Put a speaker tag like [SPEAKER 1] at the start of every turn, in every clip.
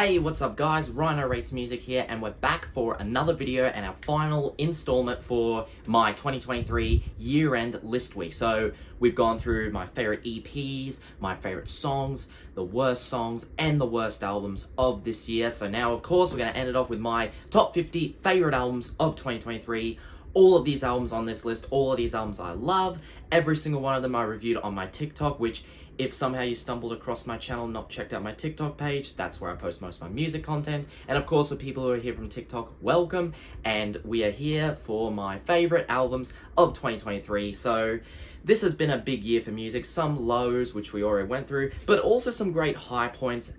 [SPEAKER 1] Hey, what's up guys? Rhino Rates Music here, and we're back for another video and our final installment for my 2023 year-end list week. So we've gone through my favorite EPs, my favorite songs, the worst songs, and the worst albums of this year. So now, of course, we're going to end it off with my top 50 favorite albums of 2023. All of these albums on this list, all of these albums I love. Every single one of them I reviewed on my TikTok, which if somehow you stumbled across my channel and not checked out my TikTok page, that's where I post most of my music content. And of course, for people who are here from TikTok, welcome. And we are here for my favorite albums of 2023. So this has been a big year for music. Some lows, which we already went through, but also some great high points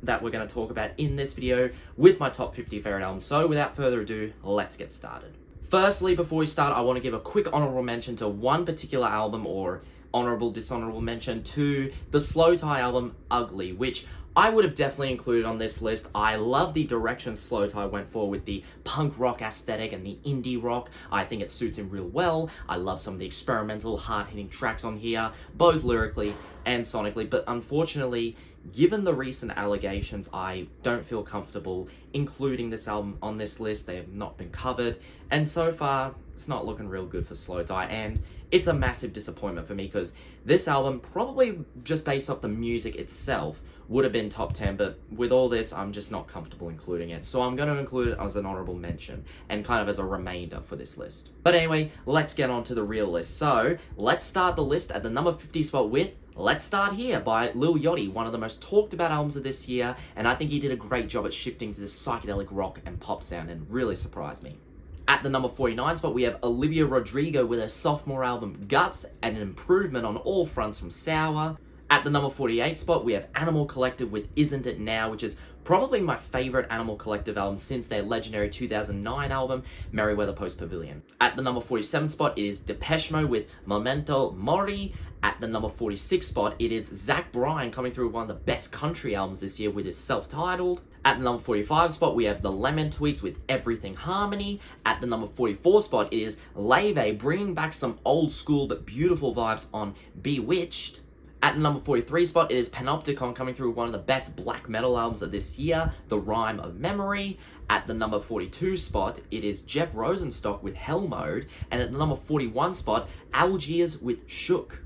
[SPEAKER 1] that we're going to talk about in this video with my top 50 favorite albums. So without further ado, let's get started. Firstly, before we start, I want to give a quick honorable mention to one particular album, or honorable, dishonorable mention to the Slow Tie album, Ugly, which I would have definitely included on this list. I love the direction Slow Tie went for with the punk rock aesthetic and the indie rock. I think it suits him real well. I love some of the experimental, hard-hitting tracks on here, both lyrically and sonically, but unfortunately, given the recent allegations, I don't feel comfortable including this album on this list. They have not been covered, and so far, it's not looking real good for Slow Tie, and it's a massive disappointment for me because this album, probably just based off the music itself, would have been top 10, but with all this, I'm just not comfortable including it. So I'm going to include it as an honorable mention and kind of as a remainder for this list. But anyway, let's get on to the real list. So let's start the list at the number 50 spot with Let's Start Here by Lil Yachty, one of the most talked about albums of this year, and I think he did a great job at shifting to this psychedelic rock and pop sound and really surprised me. At the number 49 spot, we have Olivia Rodrigo with her sophomore album Guts, and an improvement on all fronts from Sour. At the number 48 spot, we have Animal Collective with Isn't It Now, which is probably my favorite Animal Collective album since their legendary 2009 album, Merriweather Post Pavilion. At the number 47 spot, it is Depeche Mode with Memento Mori. At the number 46 spot, it is Zach Bryan coming through with one of the best country albums this year with his self-titled. At the number 45 spot, we have the Lemon Twigs with Everything Harmony. At the number 44 spot, it is Leve bringing back some old school but beautiful vibes on Bewitched. At the number 43 spot, it is Panopticon coming through with one of the best black metal albums of this year, The Rhyme of Memory. At the number 42 spot, it is Jeff Rosenstock with Hell Mode. And at the number 41 spot, Algiers with Shook.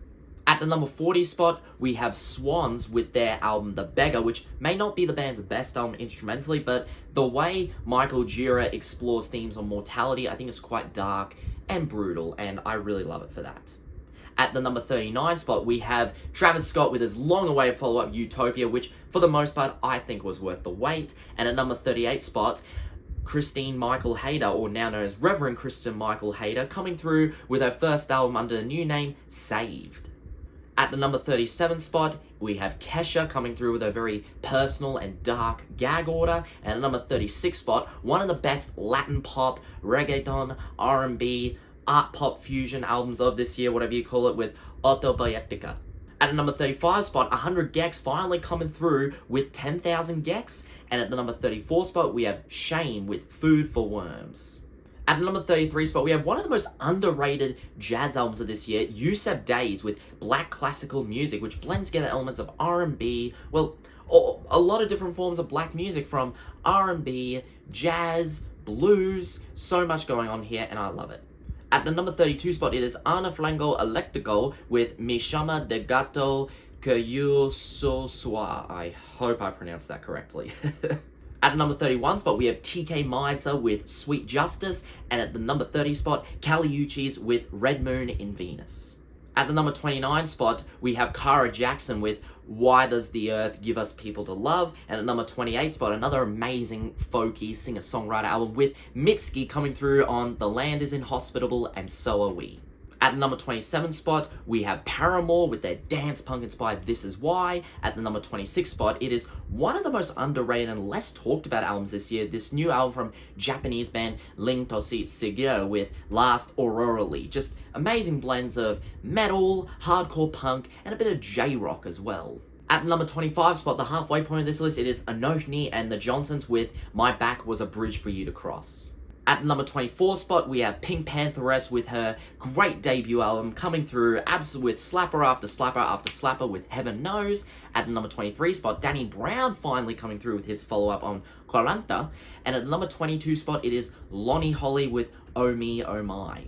[SPEAKER 1] At the number 40 spot, we have Swans with their album The Beggar, which may not be the band's best album instrumentally, but the way Michael Gira explores themes on mortality, I think is quite dark and brutal, and I really love it for that. At the number 39 spot, we have Travis Scott with his long-awaited follow-up Utopia, which for the most part I think was worth the wait. And at number 38 spot, Christine Michael Hayter, or now known as Reverend Kristen Michael Hayter, coming through with her first album under the new name, Saved. At the number 37 spot, we have Kesha coming through with a very personal and dark Gag Order. And at number 36 spot, one of the best Latin pop, reggaeton, R&B, art pop fusion albums of this year, whatever you call it, with Autobiotica. At the number 35 spot, 100 Gecs finally coming through with 10,000 Gecs. And at the number 34 spot, we have Shame with Food for Worms. At the number 33 spot, we have one of the most underrated jazz albums of this year, Yusuf Days with black classical music, which blends together elements of R&B, well, a lot of different forms of black music, from R&B, jazz, blues, so much going on here, and I love it. At the number 32 spot, it is Frango Eléctrico with Mi Chama de Gato que yo so sois. I hope I pronounced that correctly. At the number 31 spot, we have TK Maidsa with Sweet Justice, and at the number 30 spot, Kali Uchis with Red Moon in Venus. At the number 29 spot, we have Kara Jackson with Why Does the Earth Give Us People to Love, and at number 28 spot, another amazing folky singer-songwriter album with Mitski coming through on The Land Is Inhospitable and So Are We. At the number 27 spot, we have Paramore with their dance punk-inspired This Is Why. At the number 26 spot, it is one of the most underrated and less talked about albums this year, this new album from Japanese band Ling Toshi Segal with Last Aurorally. Just amazing blends of metal, hardcore punk, and a bit of J-rock as well. At the number 25 spot, the halfway point of this list, it is ANOHNI and the Johnsons with My Back Was a Bridge for You to Cross. At the number 24 spot, we have Pink Pantheress with her great debut album coming through with slapper after slapper after slapper with Heaven Knows. At the number 23 spot, Danny Brown finally coming through with his follow-up on Quaranta. And at the number 22 spot, it is Lonnie Holly with Oh Me, Oh My.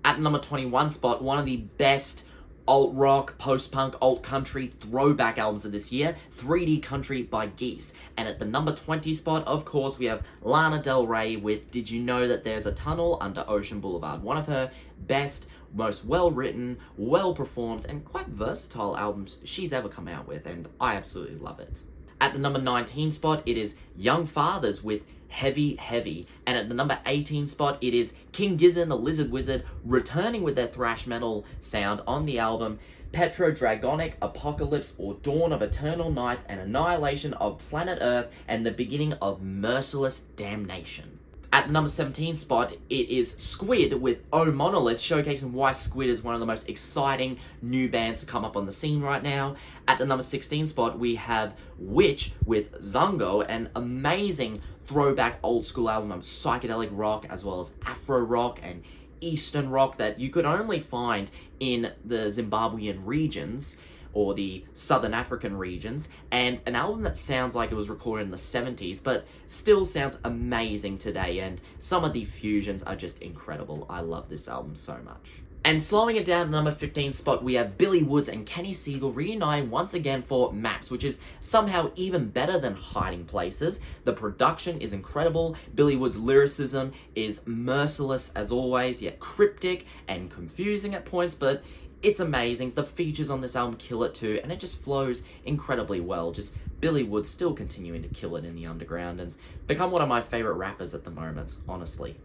[SPEAKER 1] At the number 21 spot, one of the best alt-rock, post-punk, alt-country throwback albums of this year, 3D Country by Gecs. And at the number 20 spot, of course, we have Lana Del Rey with Did You Know That There's a Tunnel Under Ocean Boulevard? One of her best, most well-written, well-performed, and quite versatile albums she's ever come out with, and I absolutely love it. At the number 19 spot, it is Young Fathers with Heavy Heavy. And at the number 18 spot, it is King Gizzard, the Lizard Wizard, returning with their thrash metal sound on the album Petro Dragonic Apocalypse, or Dawn of Eternal Night and Annihilation of Planet Earth, and the beginning of Merciless Damnation. At the number 17 spot, it is Squid with Oh Monolith, showcasing why Squid is one of the most exciting new bands to come up on the scene right now. At the number 16 spot, we have Witch with Zongo, an amazing throwback old school album of psychedelic rock as well as Afro rock and Eastern rock that you could only find in the Zimbabwean regions or the Southern African regions, and an album that sounds like it was recorded in the 70s, but still sounds amazing today, and some of the fusions are just incredible. I love this album so much. And slowing it down to the number 15 spot, we have Billy Woods and Kenny Segal reuniting once again for Maps, which is somehow even better than Hiding Places. The production is incredible. Billy Woods' lyricism is merciless as always, yet cryptic and confusing at points, but it's amazing. The features on this album kill it too, and it just flows incredibly well. Just Billy Woods still continuing to kill it in the underground and become one of my favorite rappers at the moment, honestly.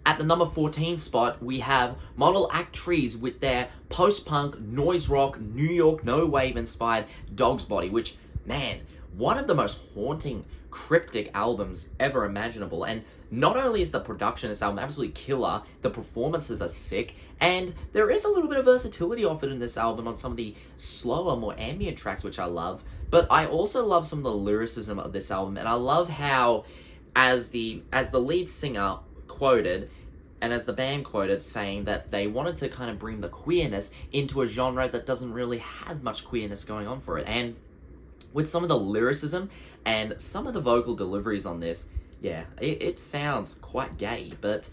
[SPEAKER 1] At the number 14 spot, we have Model Act Trees with their post-punk, noise rock, New York no wave inspired Dog's Body, which, man, one of the most haunting, cryptic albums ever imaginable. And not only is the production of this album absolutely killer, the performances are sick, and there is a little bit of versatility offered in this album on some of the slower, more ambient tracks, which I love. But I also love some of the lyricism of this album, and I love how, as the lead singer quoted, and as the band quoted, saying that they wanted to kind of bring the queerness into a genre that doesn't really have much queerness going on for it. And with some of the lyricism and some of the vocal deliveries on this, yeah, it sounds quite gay, but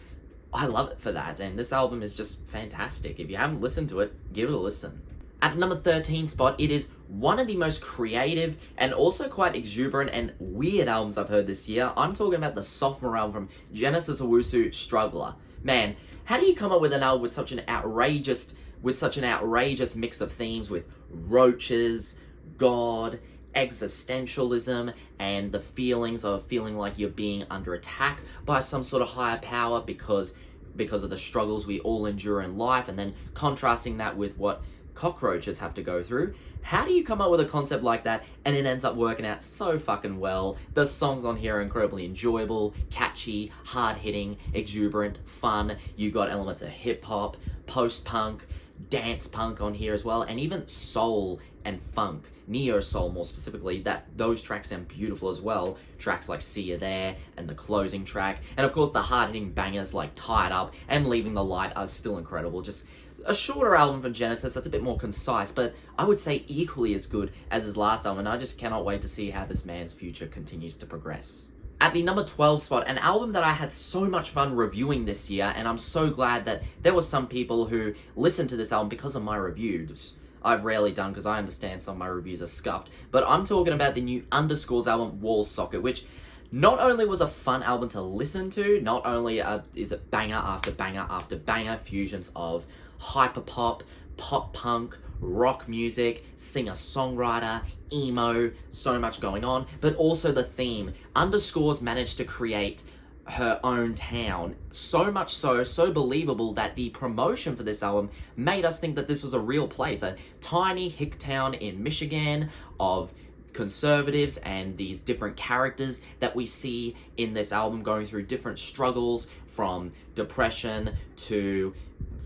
[SPEAKER 1] I love it for that, and this album is just fantastic. If you haven't listened to it, give it a listen. At number 13 spot, it is one of the most creative and also quite exuberant and weird albums I've heard this year. I'm talking about the sophomore album from Genesis Owusu, Struggler. Man, how do you come up with an album with such an outrageous mix of themes with roaches, God, existentialism, and the feelings of feeling like you're being under attack by some sort of higher power because of the struggles we all endure in life, and then contrasting that with what cockroaches have to go through? How do you come up with a concept like that and it ends up working out so fucking well? The songs on here are incredibly enjoyable, catchy, hard-hitting, exuberant, fun. You got elements of hip-hop, post-punk, dance punk on here as well, and even soul and funk, neo-soul more specifically. Those tracks sound beautiful as well. Tracks like See You There and the closing track, and of course the hard-hitting bangers like Tied Up and Leaving the Light are still incredible. Just a shorter album from Genesis that's a bit more concise, but I would say equally as good as his last album, and I just cannot wait to see how this man's future continues to progress. At the number 12 spot, an album that I had so much fun reviewing this year, and I'm so glad that there were some people who listened to this album because of my reviews. I've rarely done because I understand some of my reviews are scuffed, but I'm talking about the new Underscores album, Wall Socket, which not only was a fun album to listen to, not only is it banger after banger after banger, fusions of hyperpop, pop punk, rock music, singer-songwriter, emo, so much going on, but also the theme. Underscores managed to create her own town, so much so believable that the promotion for this album made us think that this was a real place, a tiny hick town in Michigan of conservatives and these different characters that we see in this album going through different struggles, from depression to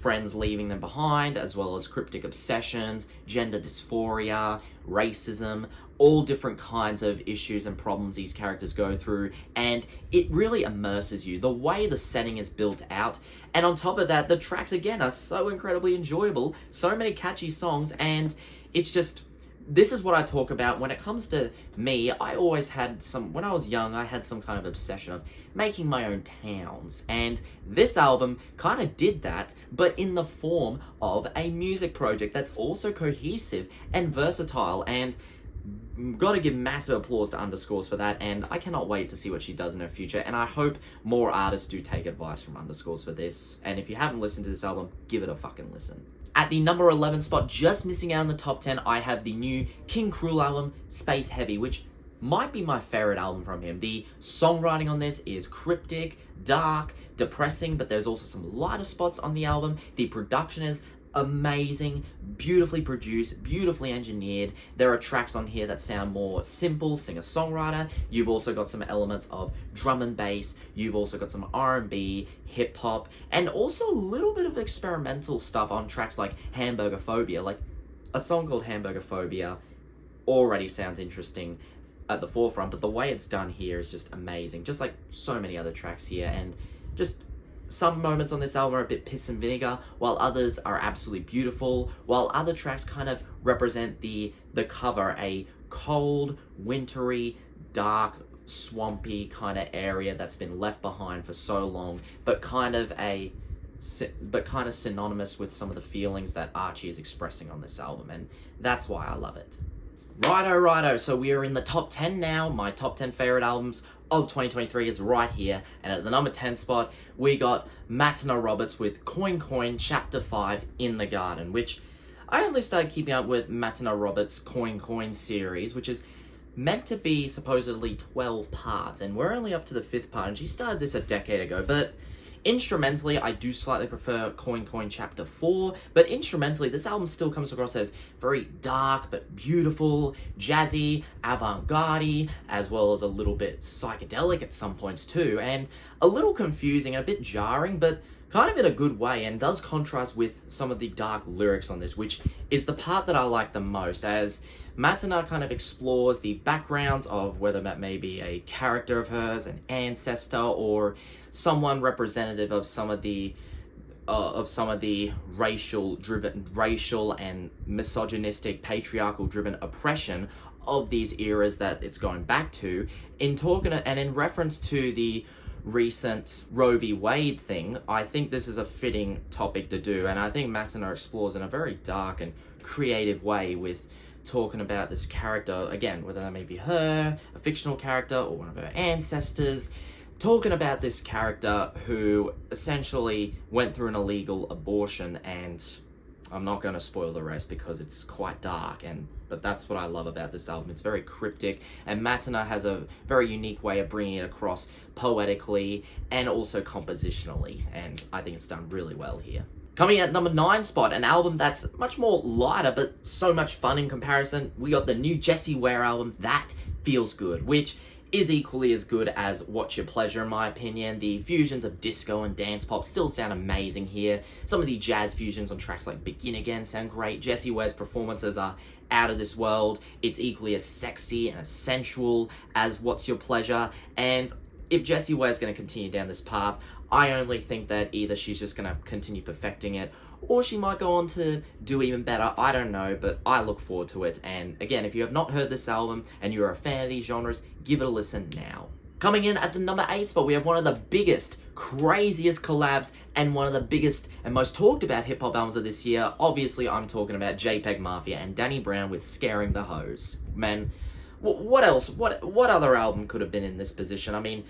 [SPEAKER 1] friends leaving them behind, as well as cryptic obsessions, gender dysphoria, racism, all different kinds of issues and problems these characters go through, and it really immerses you. The way the setting is built out, and on top of that, the tracks again are so incredibly enjoyable, so many catchy songs, and it's just, this is what I talk about when it comes to me. I always had when I was young, I had some kind of obsession of making my own towns, and this album kind of did that, but in the form of a music project that's also cohesive and versatile, and gotta give massive applause to Underscores for that, and I cannot wait to see what she does in her future, and I hope more artists do take advice from Underscores for this, and if you haven't listened to this album, give it a fucking listen. At the number 11 spot, just missing out in the top 10, I have the new King Krule album, Space Heavy, which might be my favorite album from him. The songwriting on this is cryptic, dark, depressing, but there's also some lighter spots on the album. The production is amazing, beautifully produced, beautifully engineered. There are tracks on here that sound more simple, singer-songwriter. You've also got some elements of drum and bass. You've also got some R&B, hip-hop, and also a little bit of experimental stuff on tracks like Hamburger Phobia. Like, a song called Hamburger Phobia already sounds interesting at the forefront, but the way it's done here is just amazing. Just like so many other tracks here, and just some moments on this album are a bit piss and vinegar, while others are absolutely beautiful, while other tracks kind of represent the cover, a cold, wintry, dark, swampy kind of area that's been left behind for so long, but kind of synonymous with some of the feelings that Archie is expressing on this album, and that's why I love it. Righto, so we are in the top 10 now. My top 10 favorite albums of 2023 is right here, and at the number 10 spot, we got Matana Roberts with Coin Coin Chapter 5 in the Garden, which I only started keeping up with Matana Roberts' Coin Coin series, which is meant to be supposedly 12 parts, and we're only up to the 5th part, and she started this a decade ago, but instrumentally, I do slightly prefer Coin Coin Chapter 4, but instrumentally, this album still comes across as very dark, but beautiful, jazzy, avant-garde, as well as a little bit psychedelic at some points too, and a little confusing and a bit jarring, but kind of in a good way, and does contrast with some of the dark lyrics on this, which is the part that I like the most, as Matana kind of explores the backgrounds of whether that may be a character of hers, an ancestor, or someone representative of some of the racial and misogynistic, patriarchal-driven oppression of these eras that it's going back to. In reference to the recent Roe v. Wade thing, I think this is a fitting topic to do, and I think Matana explores in a very dark and creative way with talking about this character, again, whether that may be her, a fictional character, or one of her ancestors, talking about this character who essentially went through an illegal abortion, and I'm not going to spoil the rest because it's quite dark, but that's what I love about this album. It's very cryptic, and Matana has a very unique way of bringing it across poetically and also compositionally, and I think it's done really well here. Coming at number 9 spot, an album that's much more lighter but so much fun in comparison, we got the new Jessie Ware album, That Feels Good, which is equally as good as What's Your Pleasure in my opinion. The fusions of disco and dance pop still sound amazing here. Some of the jazz fusions on tracks like Begin Again sound great. Jessie Ware's performances are out of this world. It's equally as sexy and as sensual as What's Your Pleasure, and if Jessie Ware's going to continue down this path, I only think that either she's just going to continue perfecting it, or she might go on to do even better. I don't know, but I look forward to it. And again, if you have not heard this album and you're a fan of these genres, give it a listen now. Coming in at the number 8 spot, we have one of the biggest, craziest collabs and one of the biggest and most talked about hip-hop albums of this year. Obviously, I'm talking about JPEG Mafia and Danny Brown with Scaring the Hoes. Man, what else? What other album could have been in this position? I mean,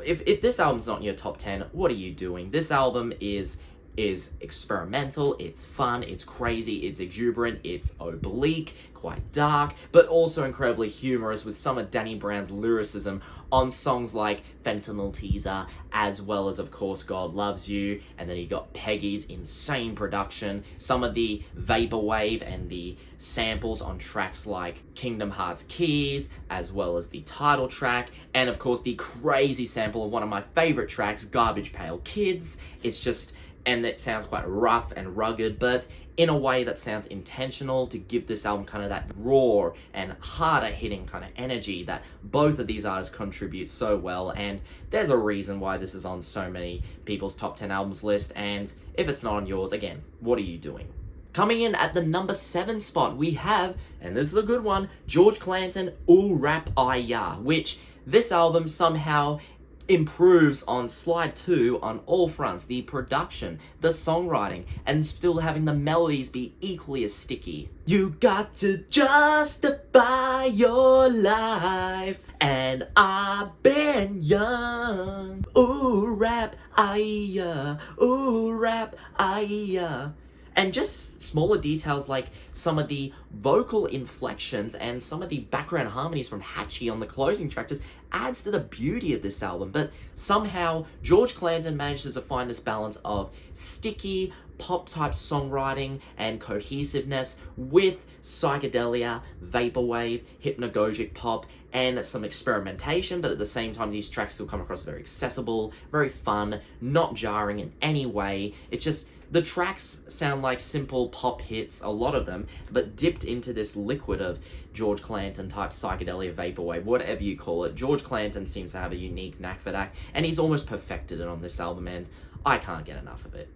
[SPEAKER 1] if this album's not in your top 10, what are you doing? This album is experimental, it's fun, it's crazy, it's exuberant, it's oblique, quite dark, but also incredibly humorous with some of Danny Brown's lyricism on songs like Fentanyl Teaser, as well as, of course, God Loves You, and then you got Peggy's insane production, some of the vaporwave and the samples on tracks like Kingdom Hearts Keys, as well as the title track, and of course the crazy sample of one of my favorite tracks, Garbage Pail Kids. It's just, and it sounds quite rough and rugged, but in a way that sounds intentional to give this album kind of that raw and harder hitting kind of energy that both of these artists contribute so well. And there's a reason why this is on so many people's top 10 albums list, and if it's not on yours, again, what are you doing? Coming in at the number 7 spot, we have, and this is a good one, George Clanton, Ooh Rap I Ya, which this album somehow improves on slide 2 on all fronts. The production, the songwriting, and still having the melodies be equally as sticky. You got to justify your life, and I've been young. Ooh, rap, I-ya. Ooh, rap, I-ya. And just smaller details like some of the vocal inflections and some of the background harmonies from Hatchie on the closing track just adds to the beauty of this album. But somehow George Clanton manages to find this balance of sticky pop-type songwriting and cohesiveness with psychedelia, vaporwave, hypnagogic pop, and some experimentation, but at the same time these tracks still come across very accessible, very fun, not jarring in any way. It's just, the tracks sound like simple pop hits, a lot of them, but dipped into this liquid of George Clanton type psychedelia, vaporwave, whatever you call it. George Clanton seems to have a unique knack for that, and he's almost perfected it on this album, and I can't get enough of it.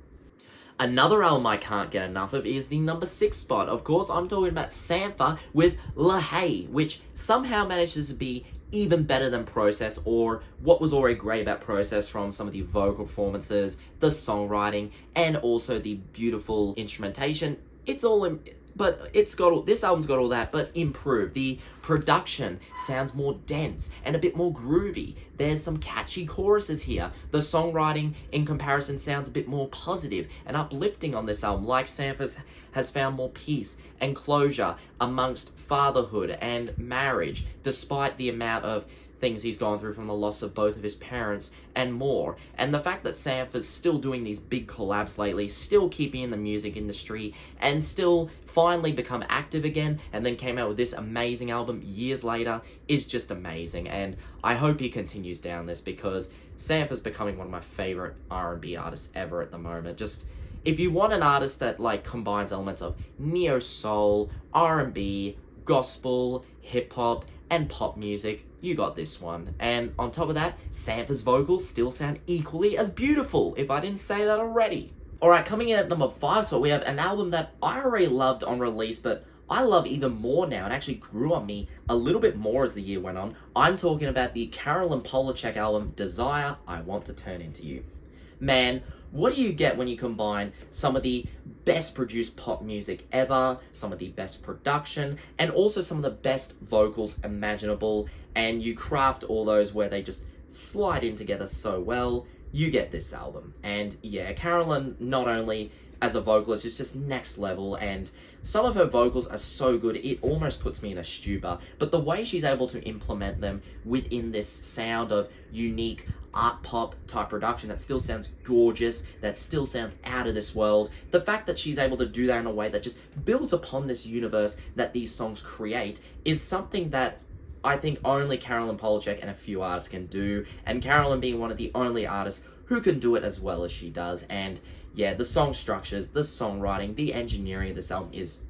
[SPEAKER 1] Another album I can't get enough of is the number 6 spot. Of course, I'm talking about Sampha with La Haye, which somehow manages to be even better than Process, or what was already great about Process from some of the vocal performances, the songwriting, and also the beautiful instrumentation. It's all in, but this album's got all that, but improved. The production sounds more dense and a bit more groovy. There's some catchy choruses here. The songwriting, in comparison, sounds a bit more positive and uplifting on this album, like Sampha has found more peace and closure amongst fatherhood and marriage, despite the amount of things he's gone through from the loss of both of his parents and more. And the fact that Sampha's still doing these big collabs lately, still keeping in the music industry, and still finally become active again, and then came out with this amazing album years later, is just amazing. And I hope he continues down this, because Sampha's becoming one of my favorite R&B artists ever at the moment. Just, if you want an artist that like combines elements of neo-soul, R&B, gospel, hip-hop, and pop music, you got this one. And on top of that, Sampha's vocals still sound equally as beautiful, if I didn't say that already. Alright, coming in at number 5 spot, we have an album that I already loved on release, but I love even more now, and actually grew on me a little bit more as the year went on. I'm talking about the Carolyn Polachek album, Desire, I Want to Turn Into You. Man, what do you get when you combine some of the best produced pop music ever, some of the best production, and also some of the best vocals imaginable, and you craft all those where they just slide in together so well? You get this album. And yeah, Carolyn, not only as a vocalist, is just next level, and some of her vocals are so good, it almost puts me in a stupor, but the way she's able to implement them within this sound of unique art pop type production that still sounds gorgeous, that still sounds out of this world, the fact that she's able to do that in a way that just builds upon this universe that these songs create is something that I think only Carolyn Polachek and a few artists can do, and Carolyn being one of the only artists who can do it as well as she does. And yeah, the song structures, the songwriting, the engineering of this album is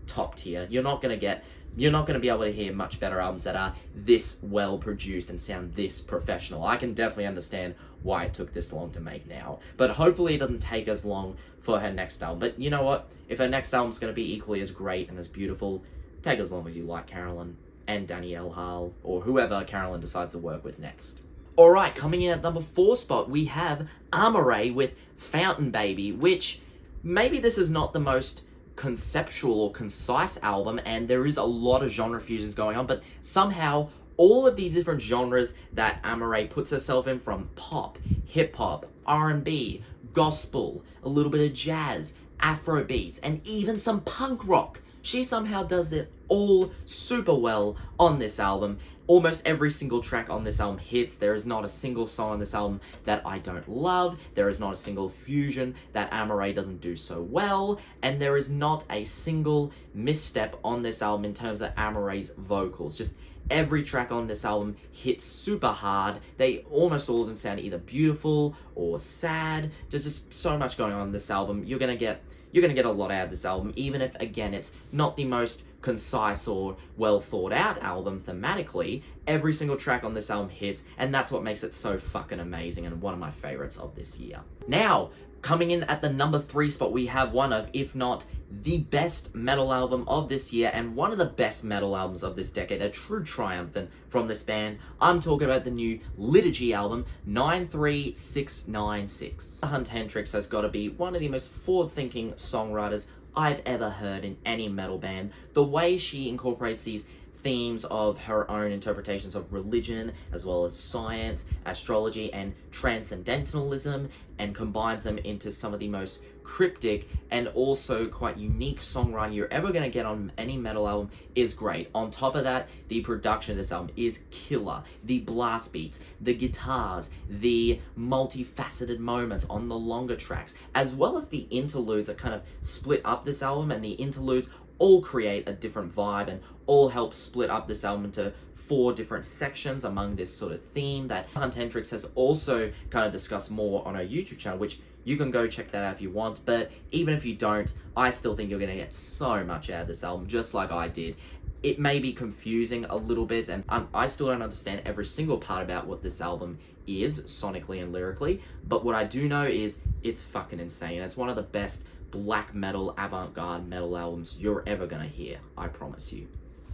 [SPEAKER 1] top tier. You're not gonna be able to hear much better albums that are this well produced and sound this professional. I can definitely understand why it took this long to make now, but hopefully it doesn't take as long for her next album. But you know what? If her next album's gonna be equally as great and as beautiful, take as long as you like Carolyn and Danielle Hall, or whoever Carolyn decides to work with next. Alright, coming in at number 4 spot, we have Amaarae with Fountain Baby, which maybe this is not the most conceptual or concise album, and there is a lot of genre fusions going on, but somehow all of these different genres that Amaarae puts herself in, from pop, hip-hop, R&B, gospel, a little bit of jazz, Afrobeats, and even some punk rock, she somehow does it all super well on this album. Almost every single track on this album hits. There is not a single song on this album that I don't love. There is not a single fusion that Amaarae doesn't do so well. And there is not a single misstep on this album in terms of Amarae's vocals. Just every track on this album hits super hard. They almost all of them sound either beautiful or sad. There's just so much going on in this album. You're gonna get you're going to get a lot out of this album, even if, again, it's not the most concise or well thought out album thematically. Every single track on this album hits, and that's what makes it so fucking amazing and one of my favorites of this year. Now, coming in at the number 3 spot, we have one of, if not the best metal album of this year, and one of the best metal albums of this decade, a true triumphant from this band. I'm talking about the new Liturgy album, 93696. Hunt Hendricks has got to be one of the most forward-thinking songwriters I've ever heard in any metal band. The way she incorporates these themes of her own interpretations of religion, as well as science, astrology, and transcendentalism, and combines them into some of the most cryptic and also quite unique songwriting you're ever going to get on any metal album is great. On top of that, the production of this album is killer. The blast beats, the guitars, the multifaceted moments on the longer tracks, as well as the interludes that kind of split up this album, and the interludes all create a different vibe and all help split up this album into 4 different sections among this sort of theme that Hunt Hendricks has also kind of discussed more on her YouTube channel, which you can go check that out if you want. But even if you don't, I still think you're going to get so much out of this album, just like I did. It may be confusing a little bit, and I still don't understand every single part about what this album is, sonically and lyrically, but what I do know is it's fucking insane. It's one of the best black metal, avant-garde metal albums you're ever gonna hear, I promise you.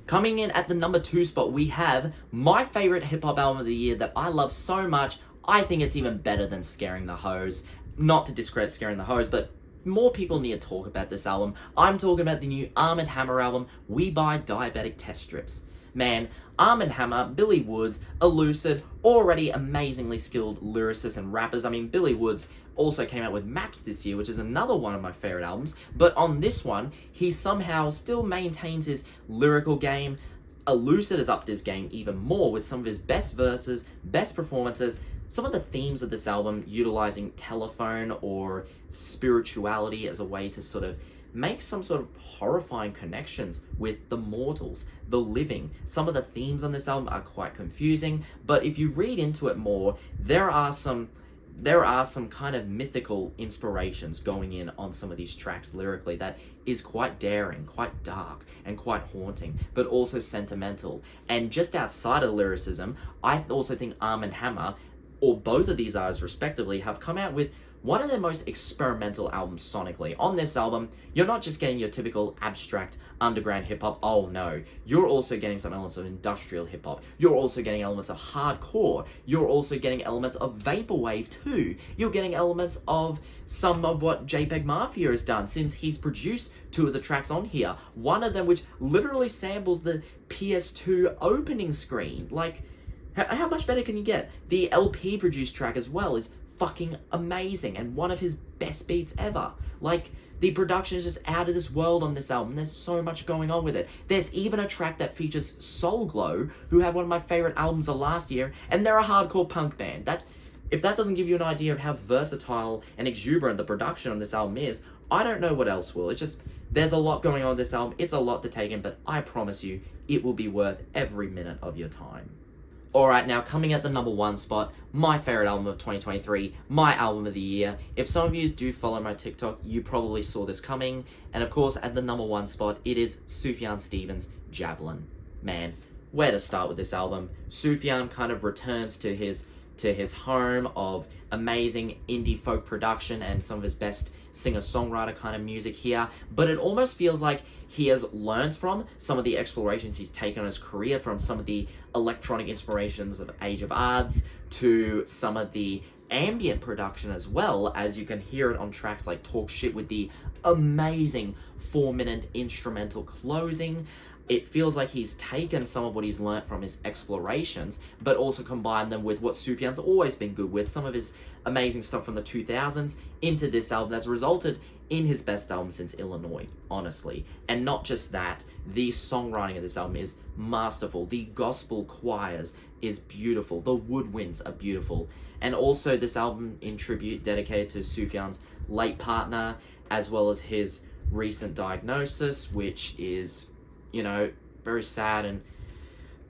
[SPEAKER 1] Coming in at the number 2 spot, we have my favorite hip-hop album of the year that I love so much, I think it's even better than Scaring the Hoes. Not to discredit Scaring the Hoes, but more people need to talk about this album. I'm talking about the new Armand Hammer album, We Buy Diabetic Test Strips. Man, Armand Hammer, Billy Woods, elusive, already amazingly skilled lyricists and rappers. I mean, Billy Woods also came out with Maps this year, which is another one of my favorite albums. But on this one, he somehow still maintains his lyrical game. Elucid has upped his game even more with some of his best verses, best performances. Some of the themes of this album utilizing telephone or spirituality as a way to sort of make some sort of horrifying connections with the mortals, the living. Some of the themes on this album are quite confusing, but if you read into it more, there are some kind of mythical inspirations going in on some of these tracks lyrically that is quite daring, quite dark, and quite haunting, but also sentimental. And just outside of lyricism, I also think Armand Hammer, or both of these artists respectively, have come out with one of their most experimental albums sonically. On this album, you're not just getting your typical abstract underground hip-hop, oh no. You're also getting some elements of industrial hip-hop. You're also getting elements of hardcore. You're also getting elements of vaporwave too. You're getting elements of some of what JPEG Mafia has done, since he's produced 2 of the tracks on here. One of them which literally samples the PS2 opening screen. Like, how much better can you get? The LP produced track as well is fucking amazing and one of his best beats ever. Like, the production is just out of this world on this album. There's so much going on with it. There's even a track that features Soul Glow, who had one of my favorite albums of last year, and they're a hardcore punk band. If that doesn't give you an idea of how versatile and exuberant the production on this album is, I don't know what else will. It's just, there's a lot going on with this album. It's a lot to take in, but I promise you, it will be worth every minute of your time. Alright, now coming at the number 1 spot, my favorite album of 2023, my album of the year. If some of you do follow my TikTok, you probably saw this coming. And of course, at the number 1 spot, it is Sufjan Stevens' Javelin. Man, where to start with this album? Sufjan kind of returns to his home of amazing indie folk production and some of his best singer-songwriter kind of music here, but it almost feels like he has learned from some of the explorations he's taken on his career, from some of the electronic inspirations of Age of Adz to some of the ambient production as well, as you can hear it on tracks like Talk Shit with the amazing 4-minute instrumental closing. It feels like he's taken some of what he's learnt from his explorations, but also combined them with what Sufjan's always been good with, some of his amazing stuff from the 2000s, into this album that's resulted in his best album since Illinois, honestly. And not just that, the songwriting of this album is masterful. The gospel choirs is beautiful. The woodwinds are beautiful. And also this album in tribute dedicated to Sufjan's late partner, as well as his recent diagnosis, which is, you know, very sad and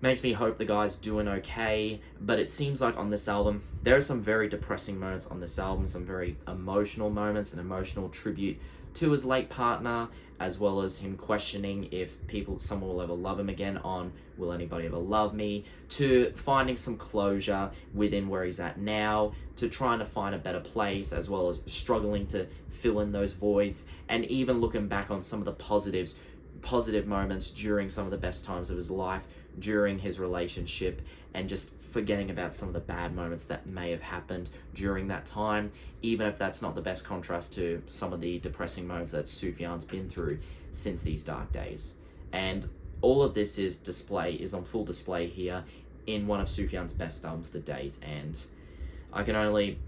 [SPEAKER 1] makes me hope the guy's doing okay. But it seems like on this album, there are some very depressing moments on this album, some very emotional moments, an emotional tribute to his late partner, as well as him questioning if someone will ever love him again, on will anybody ever love me, to finding some closure within where he's at now, to trying to find a better place, as well as struggling to fill in those voids, and even looking back on some of the positive moments during some of the best times of his life, during his relationship, and just forgetting about some of the bad moments that may have happened during that time, even if that's not the best contrast to some of the depressing moments that Sufjan's been through since these dark days. And all of this is on full display here in one of Sufjan's best albums to date, and I can only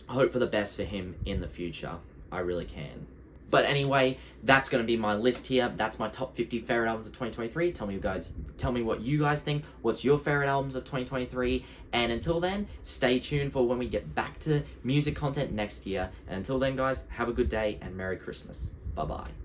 [SPEAKER 1] hope for the best for him in the future. I really can. But anyway, that's going to be my list here. That's my top 50 favorite albums of 2023. Tell me what you guys think. What's your favorite albums of 2023? And until then, stay tuned for when we get back to music content next year. And until then, guys, have a good day and Merry Christmas. Bye-bye.